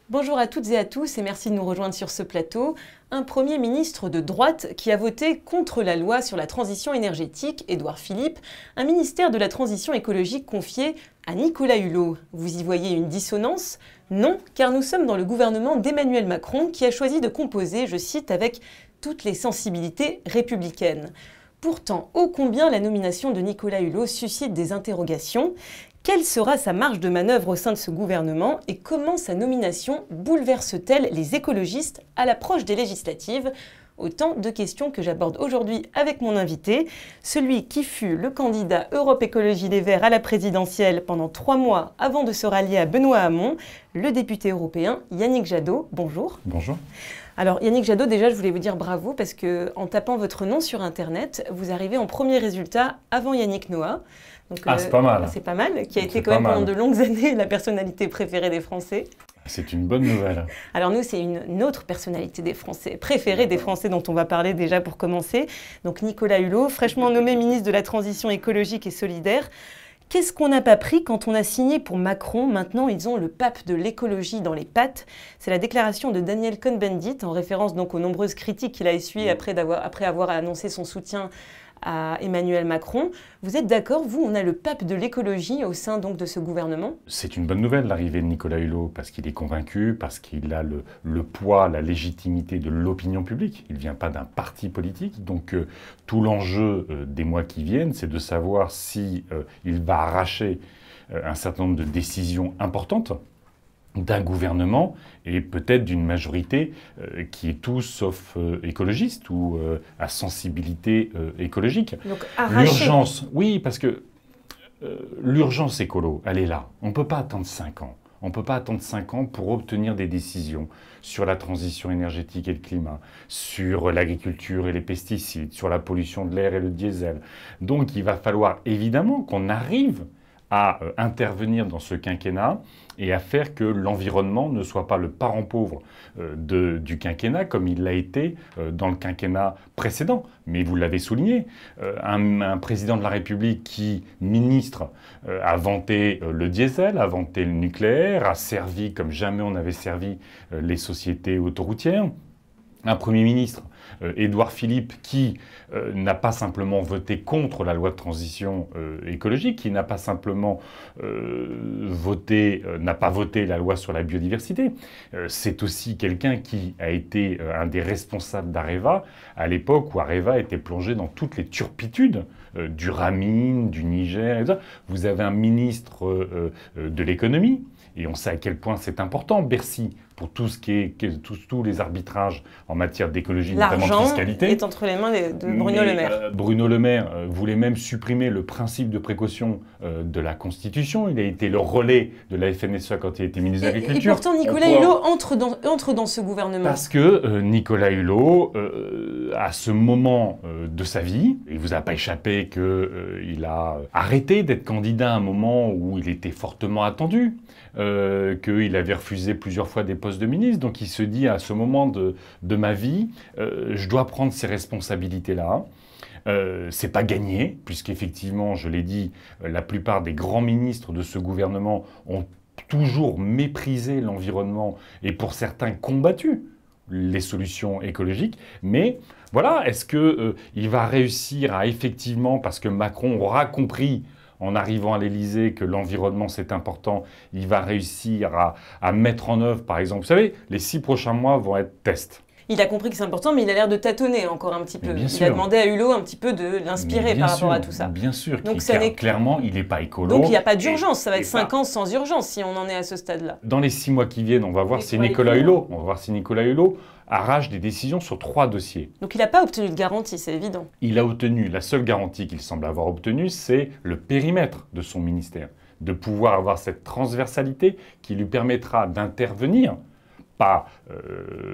Bonjour à toutes et à tous et merci de nous rejoindre sur ce plateau. Un Premier ministre de droite qui a voté contre la loi sur la transition énergétique, Édouard Philippe, un ministère de la transition écologique confié à Nicolas Hulot. Vous y voyez une dissonance? Non, car nous sommes dans le gouvernement d'Emmanuel Macron qui a choisi de composer, je cite, avec toutes les sensibilités républicaines. Pourtant, ô combien la nomination de Nicolas Hulot suscite des interrogations. Quelle sera sa marge de manœuvre au sein de ce gouvernement et comment sa nomination bouleverse-t-elle les écologistes à l'approche des législatives? Autant de questions que j'aborde aujourd'hui avec mon invité, celui qui fut le candidat Europe Écologie Les Verts à la présidentielle pendant 3 mois avant de se rallier à Benoît Hamon, le député européen Yannick Jadot. Bonjour. Bonjour. Alors Yannick Jadot, déjà je voulais vous dire bravo parce qu'en tapant votre nom sur internet, vous arrivez en premier résultat avant Yannick Noah. Donc, c'est pas mal. C'est pas mal, qui a été quand même pendant de longues années la personnalité préférée des Français. C'est une bonne nouvelle. Alors nous, c'est une autre personnalité des Français, préférée des Français dont on va parler déjà pour commencer. Donc Nicolas Hulot, fraîchement nommé ministre de la Transition écologique et solidaire. Qu'est-ce qu'on n'a pas pris quand on a signé pour Macron? Maintenant, ils ont le pape de l'écologie dans les pattes. C'est la déclaration de Daniel Cohn-Bendit, en référence donc aux nombreuses critiques qu'il a essuyées après avoir annoncé son soutien à Emmanuel Macron. Vous êtes d'accord, vous, on a le pape de l'écologie au sein donc de ce gouvernement? C'est une bonne nouvelle l'arrivée de Nicolas Hulot parce qu'il est convaincu, parce qu'il a le poids, la légitimité de l'opinion publique. Il ne vient pas d'un parti politique, donc tout l'enjeu des mois qui viennent, c'est de savoir si il va arracher un certain nombre de décisions importantes d'un gouvernement et peut-être d'une majorité qui est tout sauf écologiste ou à sensibilité écologique. Donc arracher. L'urgence, oui, parce que l'urgence écolo, elle est là. On ne peut pas attendre 5 ans. On ne peut pas attendre 5 ans pour obtenir des décisions sur la transition énergétique et le climat, sur l'agriculture et les pesticides, sur la pollution de l'air et le diesel. Donc il va falloir évidemment qu'on arrive à intervenir dans ce quinquennat et à faire que l'environnement ne soit pas le parent pauvre du quinquennat comme il l'a été dans le quinquennat précédent. Mais vous l'avez souligné, un président de la République qui, ministre, a vanté le diesel, a vanté le nucléaire, a servi comme jamais on avait servi les sociétés autoroutières. Un Premier ministre, Édouard Philippe, qui n'a pas simplement voté contre la loi de transition écologique, qui n'a pas simplement n'a pas voté la loi sur la biodiversité. C'est aussi quelqu'un qui a été un des responsables d'Areva à l'époque où Areva était plongé dans toutes les turpitudes du Ramin, du Niger, et ça. Vous avez un ministre de l'économie, et on sait à quel point c'est important, Bercy, pour tout ce qui est tous les arbitrages en matière d'écologie, notamment de fiscalité. L'argent est entre les mains de Bruno Le Maire. Bruno Le Maire voulait même supprimer le principe de précaution de la Constitution. Il a été le relais de la FNSEA quand il était ministre de l'Agriculture. Et pourtant, Nicolas Hulot entre dans ce gouvernement. Parce que Nicolas Hulot, à ce moment de sa vie, il ne vous a pas échappé qu'il a arrêté d'être candidat à un moment où il était fortement attendu. Qu'il avait refusé plusieurs fois des postes de ministre. Donc il se dit à ce moment de ma vie, je dois prendre ces responsabilités-là. C'est pas gagné, puisqu'effectivement, je l'ai dit, la plupart des grands ministres de ce gouvernement ont toujours méprisé l'environnement et pour certains combattu les solutions écologiques. Mais voilà, est-ce qu'il va réussir à effectivement, parce que Macron aura compris en arrivant à l'Élysée que l'environnement c'est important, il va réussir à mettre en œuvre, par exemple, vous savez, les 6 prochains mois vont être tests. Il a compris que c'est important, mais il a l'air de tâtonner encore un petit peu. Il a demandé à Hulot un petit peu de l'inspirer par rapport à tout ça. Bien sûr, donc, clairement, il n'est pas écolo. Donc il n'y a pas d'urgence, ça va être 5 ans sans urgence si on en est à ce stade-là. Dans les 6 mois qui viennent, on va voir si Nicolas Hulot, arrache des décisions sur 3 dossiers. Donc il n'a pas obtenu de garantie, c'est évident. Il a obtenu, la seule garantie qu'il semble avoir obtenue, c'est le périmètre de son ministère. De pouvoir avoir cette transversalité qui lui permettra d'intervenir, pas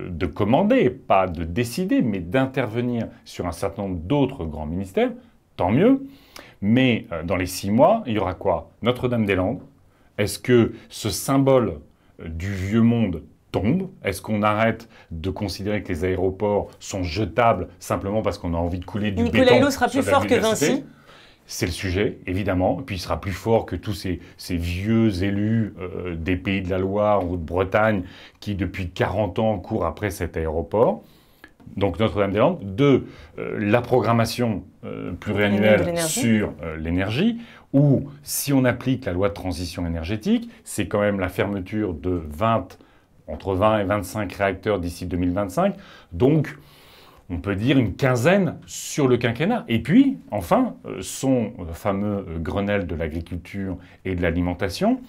de commander, pas de décider, mais d'intervenir sur un certain nombre d'autres grands ministères, tant mieux. Mais dans les 6 mois, il y aura quoi? Notre-Dame-des-Landes. Est-ce que ce symbole du vieux monde tombe? Est-ce qu'on arrête de considérer que les aéroports sont jetables simplement parce qu'on a envie de couler du béton? Nicolas Hulot sera plus fort que Vinci? C'est le sujet, évidemment. Et puis il sera plus fort que tous ces vieux élus des Pays de la Loire ou de Bretagne qui, depuis 40 ans, courent après cet aéroport. Donc Notre-Dame-des-Landes. 2, la programmation pluriannuelle sur l'énergie, où si on applique la loi de transition énergétique, c'est quand même la fermeture de entre 20 et 25 réacteurs d'ici 2025. Donc, on peut dire une quinzaine sur le quinquennat. Et puis, enfin, son fameux Grenelle de l'agriculture et de l'alimentation.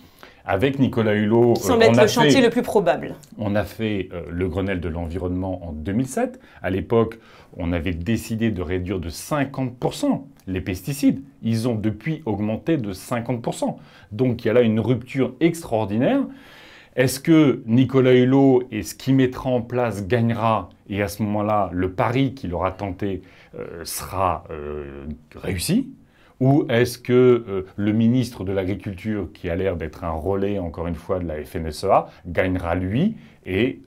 Avec Nicolas Hulot, qui semble être le chantier le plus probable. On a fait le Grenelle de l'environnement en 2007. À l'époque, on avait décidé de réduire de 50% les pesticides. Ils ont depuis augmenté de 50%. Donc il y a là une rupture extraordinaire. Est-ce que Nicolas Hulot et ce qu'il mettra en place gagnera, et à ce moment-là, le pari qu'il aura tenté sera réussi? Ou est-ce que le ministre de l'Agriculture, qui a l'air d'être un relais, encore une fois, de la FNSEA, gagnera lui, et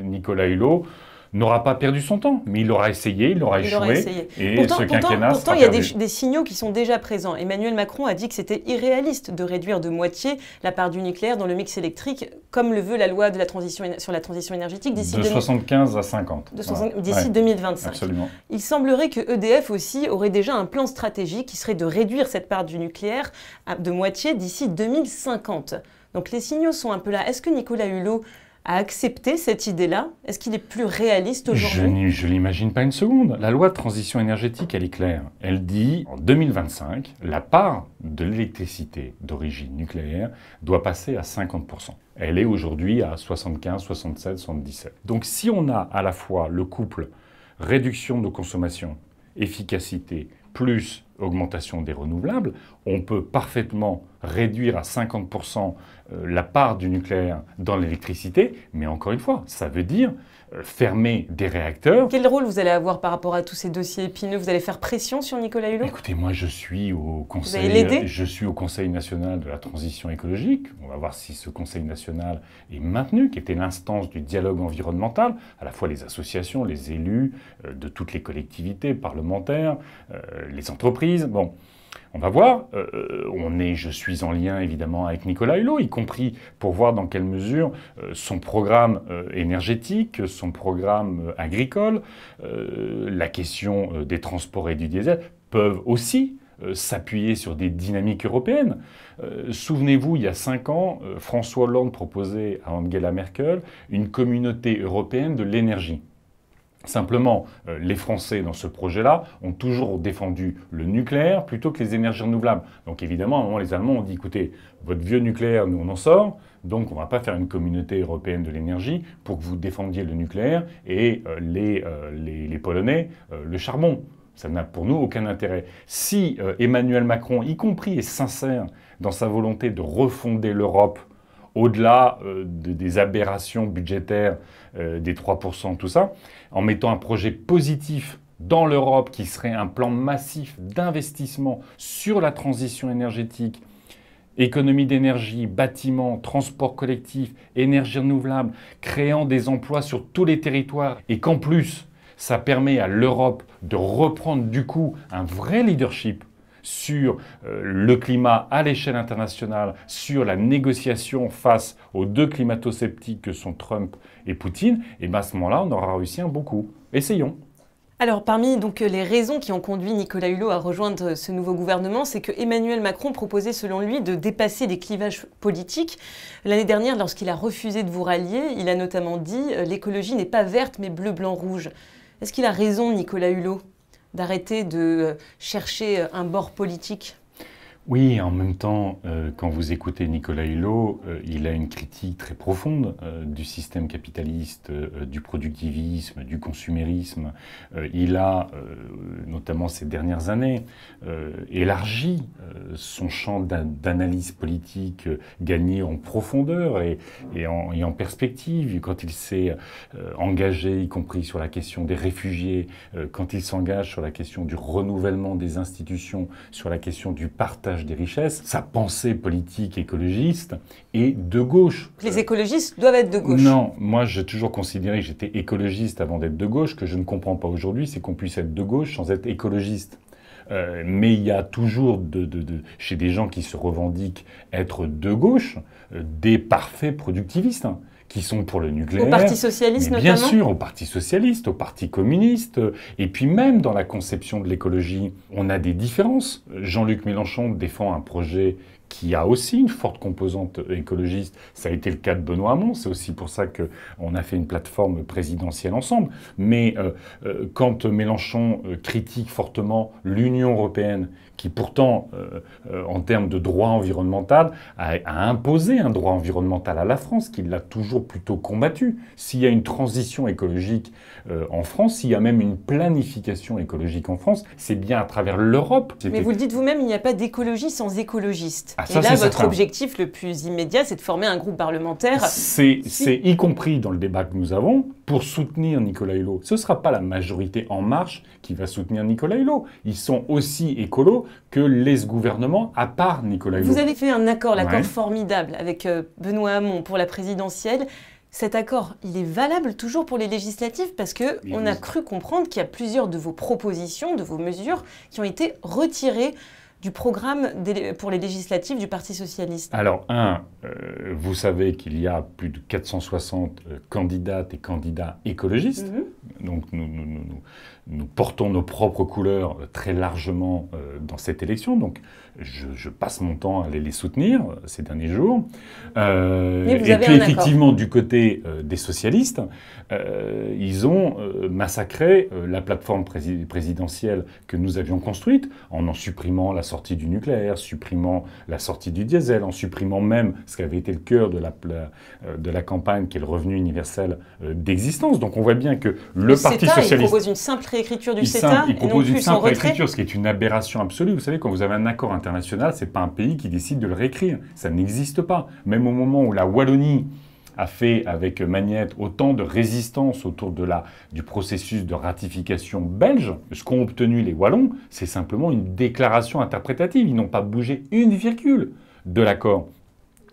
Nicolas Hulot n'aura pas perdu son temps, mais il aura essayé, il aura échoué, et pourtant, ce quinquennat pourtant, sera il y a perdu. des signaux qui sont déjà présents. Emmanuel Macron a dit que c'était irréaliste de réduire de moitié la part du nucléaire dans le mix électrique, comme le veut la loi de la transition, sur la transition énergétique d'ici 75 à 50. D'ici 2025. Absolument. Il semblerait que EDF aussi aurait déjà un plan stratégique qui serait de réduire cette part du nucléaire de moitié d'ici 2050. Donc les signaux sont un peu là. Est-ce que Nicolas Hulot a accepté cette idée-là? Est-ce qu'il est plus réaliste aujourd'hui? Je ne l'imagine pas une seconde. La loi de transition énergétique, elle est claire. Elle dit, en 2025, la part de l'électricité d'origine nucléaire doit passer à 50%. Elle est aujourd'hui à 75, 67, 77. Donc si on a à la fois le couple réduction de consommation, efficacité, plus augmentation des renouvelables, on peut parfaitement réduire à 50% la part du nucléaire dans l'électricité, mais encore une fois, ça veut dire fermer des réacteurs. Quel rôle vous allez avoir par rapport à tous ces dossiers épineux? Vous allez faire pression sur Nicolas Hulot? Écoutez, moi je suis au Conseil national de la transition écologique. On va voir si ce Conseil national est maintenu, qui était l'instance du dialogue environnemental, à la fois les associations, les élus de toutes les collectivités parlementaires, les entreprises. Bon, on va voir. Je suis en lien évidemment avec Nicolas Hulot, y compris pour voir dans quelle mesure son programme énergétique, son programme agricole, la question des transports et du diesel peuvent aussi s'appuyer sur des dynamiques européennes. Souvenez-vous, il y a 5 ans, François Hollande proposait à Angela Merkel une communauté européenne de l'énergie. Simplement, les Français, dans ce projet-là, ont toujours défendu le nucléaire plutôt que les énergies renouvelables. Donc évidemment, à un moment, les Allemands ont dit, écoutez, votre vieux nucléaire, nous, on en sort, donc on ne va pas faire une communauté européenne de l'énergie pour que vous défendiez le nucléaire et les Polonais, le charbon. Ça n'a pour nous aucun intérêt. Si Emmanuel Macron, y compris, est sincère dans sa volonté de refonder l'Europe, au-delà des aberrations budgétaires des 3%, tout ça, en mettant un projet positif dans l'Europe qui serait un plan massif d'investissement sur la transition énergétique, économie d'énergie, bâtiments, transport collectif, énergie renouvelable, créant des emplois sur tous les territoires, et qu'en plus, ça permet à l'Europe de reprendre du coup un vrai leadership sur le climat à l'échelle internationale, sur la négociation face aux 2 climato-sceptiques que sont Trump et Poutine, et bien à ce moment-là, on aura réussi un bon coup. Essayons. Alors, parmi donc, les raisons qui ont conduit Nicolas Hulot à rejoindre ce nouveau gouvernement, c'est que Emmanuel Macron proposait, selon lui, de dépasser les clivages politiques. L'année dernière, lorsqu'il a refusé de vous rallier, il a notamment dit « l'écologie n'est pas verte, mais bleu, blanc, rouge ». Est-ce qu'il a raison, Nicolas Hulot, d'arrêter de chercher un bord politique? Oui, en même temps, quand vous écoutez Nicolas Hulot, il a une critique très profonde du système capitaliste, du productivisme, du consumérisme. Il a, notamment ces dernières années, élargi son champ d'analyse politique, gagné en profondeur et en perspective. Quand il s'est engagé, y compris sur la question des réfugiés, quand il s'engage sur la question du renouvellement des institutions, sur la question du partage des richesses, sa pensée politique écologiste est de gauche. Les écologistes doivent être de gauche. Non, moi j'ai toujours considéré que j'étais écologiste avant d'être de gauche. Que je ne comprends pas aujourd'hui, c'est qu'on puisse être de gauche sans être écologiste. Mais il y a toujours, chez des gens qui se revendiquent être de gauche, des parfaits productivistes, hein, qui sont pour le nucléaire. Au Parti socialiste mais notamment. Bien sûr, au Parti socialiste, au Parti communiste, et puis même dans la conception de l'écologie, on a des différences. Jean-Luc Mélenchon défend un projet qui a aussi une forte composante écologiste. Ça a été le cas de Benoît Hamon. C'est aussi pour ça qu'on a fait une plateforme présidentielle ensemble. Mais quand Mélenchon critique fortement l'Union européenne, qui pourtant, en termes de droit environnemental, a imposé un droit environnemental à la France, qui l'a toujours plutôt combattu. S'il y a une transition écologique en France, s'il y a même une planification écologique en France, c'est bien à travers l'Europe. Mais vous le dites vous-même, il n'y a pas d'écologie sans écologistes. Ah, ça, et là, votre certain. objectif le plus immédiat, c'est de former un groupe parlementaire. C'est y compris dans le débat que nous avons, pour soutenir Nicolas Hulot. Ce ne sera pas la majorité En Marche qui va soutenir Nicolas Hulot. Ils sont aussi écolos que les gouvernements, à part Nicolas Hulot. Vous avez fait un accord, l'accord Ouais. formidable avec Benoît Hamon pour la présidentielle. Cet accord, il est valable toujours pour les législatives parce que Oui, on a cru comprendre qu'il y a plusieurs de vos propositions, de vos mesures qui ont été retirées du programme pour les législatives du Parti socialiste. Alors, vous savez qu'il y a plus de 460 candidates et candidats écologistes. Donc, nous portons nos propres couleurs très largement dans cette élection. Donc, je passe mon temps à aller les soutenir ces derniers jours. Mais vous et avez puis, un accord. effectivement, du côté des socialistes, ils ont massacré la plateforme présidentielle que nous avions construite en supprimant la sortie du nucléaire, supprimant la sortie du diesel, en supprimant même ce qui avait été le cœur de la campagne, qui est le revenu universel d'existence. Donc on voit bien que le Parti CETA, socialiste... il propose une simple réécriture du CETA Il et non propose une plus son simple retrait. réécriture, ce qui est une aberration absolue. Vous savez, quand vous avez un accord international, c'est pas un pays qui décide de le réécrire. Ça n'existe pas. Même au moment où la Wallonie a fait avec Magnette autant de résistance autour du processus de ratification belge, ce qu'ont obtenu les Wallons, c'est simplement une déclaration interprétative. Ils n'ont pas bougé une virgule de l'accord.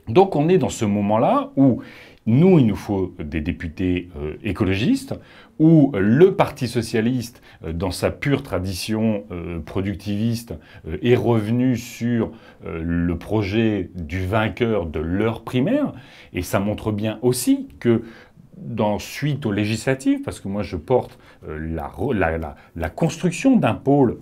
Donc on est dans ce moment-là où nous, il nous faut des députés écologistes, où le Parti socialiste, dans sa pure tradition productiviste, est revenu sur le projet du vainqueur de leur primaire. Et ça montre bien aussi que, suite aux législatives, parce que moi je porte la construction d'un pôle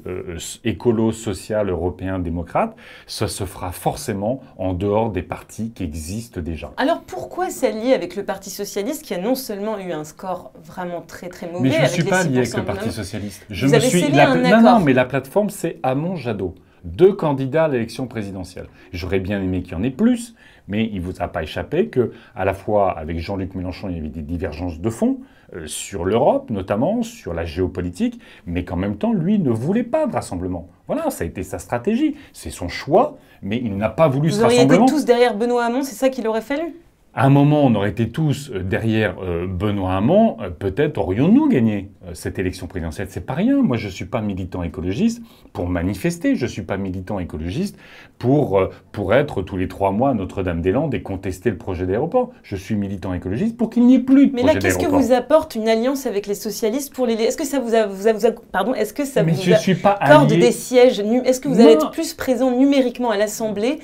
écolo, social, européen, démocrate, ça se fera forcément en dehors des partis qui existent déjà. Alors pourquoi s'allier avec le Parti socialiste qui a non seulement eu un score vraiment très très mauvais Mais je ne avec suis les pas lié 6% avec le de Parti non- socialiste. Vous avez scellé un Non, accord. mais la plateforme, c'est Hamon-Jadot. 2 candidats à l'élection présidentielle. J'aurais bien aimé qu'il y en ait plus, mais il ne vous a pas échappé que, à la fois avec Jean-Luc Mélenchon, il y avait des divergences de fond, sur l'Europe notamment, sur la géopolitique, mais qu'en même temps, lui ne voulait pas de rassemblement. Voilà, ça a été sa stratégie, c'est son choix, mais il n'a pas voulu ce Vous auriez été rassemblement. tous derrière Benoît Hamon, c'est ça qu'il aurait fallu? À un moment, on aurait été tous derrière Benoît Hamon. Peut-être aurions-nous gagné cette élection présidentielle. C'est pas rien. Moi, je suis pas militant écologiste pour manifester. Je suis pas militant écologiste pour être tous les 3 mois à Notre-Dame-des-Landes et contester le projet d'aéroport. Je suis militant écologiste pour qu'il n'y ait plus de Mais projet là, qu'est-ce que d'aéroport. vous apporte une alliance avec les socialistes pour les... Est-ce que ça est-ce que ça Mais vous je suis pas accorde allié. des sièges Est-ce que vous Non. allez être plus présent numériquement à l'Assemblée?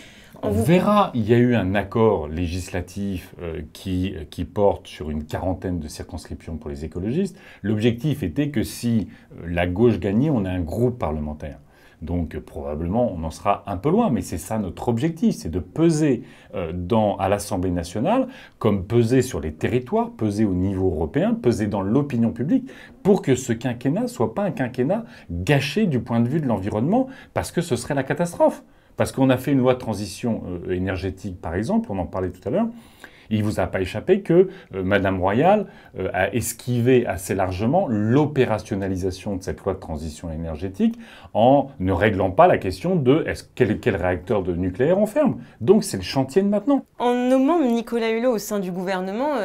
On verra. Il y a eu un accord législatif qui porte sur une quarantaine de circonscriptions pour les écologistes. L'objectif était que si la gauche gagnait, on a un groupe parlementaire. Donc probablement on en sera un peu loin, mais c'est ça notre objectif, c'est de peser à l'Assemblée nationale, comme peser sur les territoires, peser au niveau européen, peser dans l'opinion publique, pour que ce quinquennat soit pas un quinquennat gâché du point de vue de l'environnement, parce que ce serait la catastrophe. Parce qu'on a fait une loi de transition énergétique, par exemple, on en parlait tout à l'heure. Il ne vous a pas échappé que Madame Royal a esquivé assez largement l'opérationnalisation de cette loi de transition énergétique en ne réglant pas la question de quel réacteur de nucléaire on ferme. Donc c'est le chantier de maintenant. En nommant Nicolas Hulot au sein du gouvernement,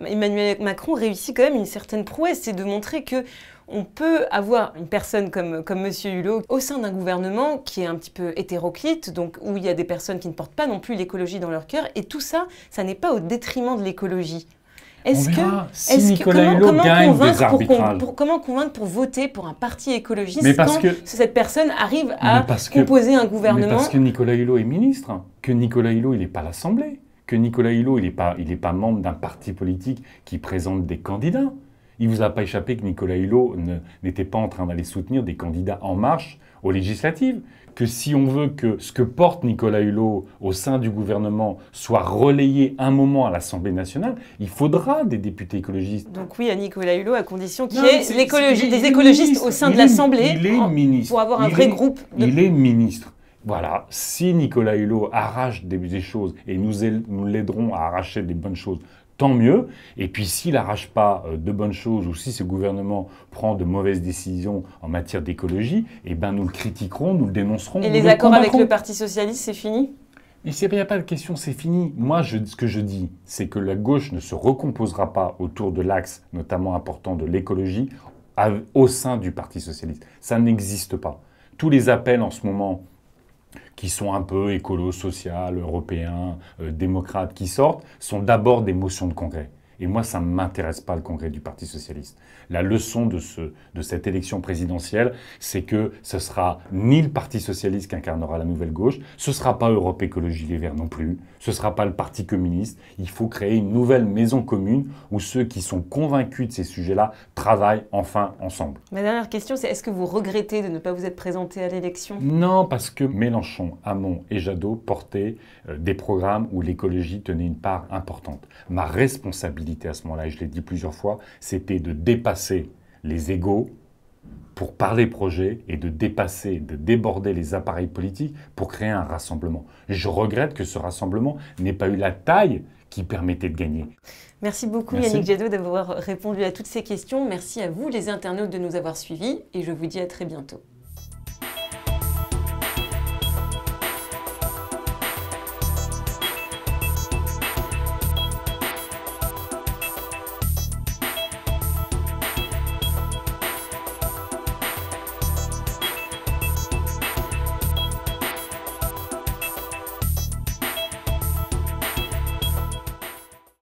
Emmanuel Macron réussit quand même une certaine prouesse, c'est de montrer que on peut avoir une personne comme Monsieur Hulot au sein d'un gouvernement qui est un petit peu hétéroclite, donc où il y a des personnes qui ne portent pas non plus l'écologie dans leur cœur, et tout ça, ça n'est pas au détriment de l'écologie. Est-ce que, si Nicolas Hulot gagne des arbitrages. Comment convaincre pour voter pour un parti écologiste quand cette personne arrive à composer un gouvernement? Mais parce que Nicolas Hulot est ministre, que Nicolas Hulot il n'est pas à l'Assemblée, que Nicolas Hulot il n'est pas membre d'un parti politique qui présente des candidats. Il ne vous a pas échappé que Nicolas Hulot n'était pas en train d'aller soutenir des candidats En Marche aux législatives. Que si on veut que ce que porte Nicolas Hulot au sein du gouvernement soit relayé un moment à l'Assemblée nationale, il faudra des députés écologistes. Donc oui, à Nicolas Hulot, à condition qu'il y ait des écologistes au sein de l'Assemblée pour avoir un vrai groupe. Il est ministre. Voilà, si Nicolas Hulot arrache des choses, et nous l'aiderons à arracher des bonnes choses, tant mieux. Et puis s'il n'arrache pas de bonnes choses, ou si ce gouvernement prend de mauvaises décisions en matière d'écologie, eh ben nous le critiquerons, nous le dénoncerons. Et les accords avec le Parti socialiste, c'est fini? Il n'y a pas de question, c'est fini. Moi, ce que je dis, c'est que la gauche ne se recomposera pas autour de l'axe, notamment important, de l'écologie, au sein du Parti socialiste. Ça n'existe pas. Tous les appels en ce moment qui sont un peu écolo, social, européens, démocrates, qui sortent, sont d'abord des motions de congrès. Et moi, ça ne m'intéresse pas, le congrès du Parti socialiste. La leçon de cette élection présidentielle, c'est que ce ne sera ni le Parti socialiste qui incarnera la nouvelle gauche, ce ne sera pas Europe Écologie Les Verts non plus, ce ne sera pas le Parti communiste. Il faut créer une nouvelle maison commune où ceux qui sont convaincus de ces sujets-là travaillent enfin ensemble. Ma dernière question, c'est est-ce que vous regrettez de ne pas vous être présenté à l'élection? Non, parce que Mélenchon, Hamon et Jadot portaient des programmes où l'écologie tenait une part importante. Ma responsabilité à ce moment-là, et je l'ai dit plusieurs fois, c'était de dépasser les égos pour parler projet et de déborder les appareils politiques pour créer un rassemblement. Je regrette que ce rassemblement n'ait pas eu la taille qui permettait de gagner. Merci beaucoup Yannick Jadot d'avoir répondu à toutes ces questions. Merci à vous les internautes de nous avoir suivis et je vous dis à très bientôt.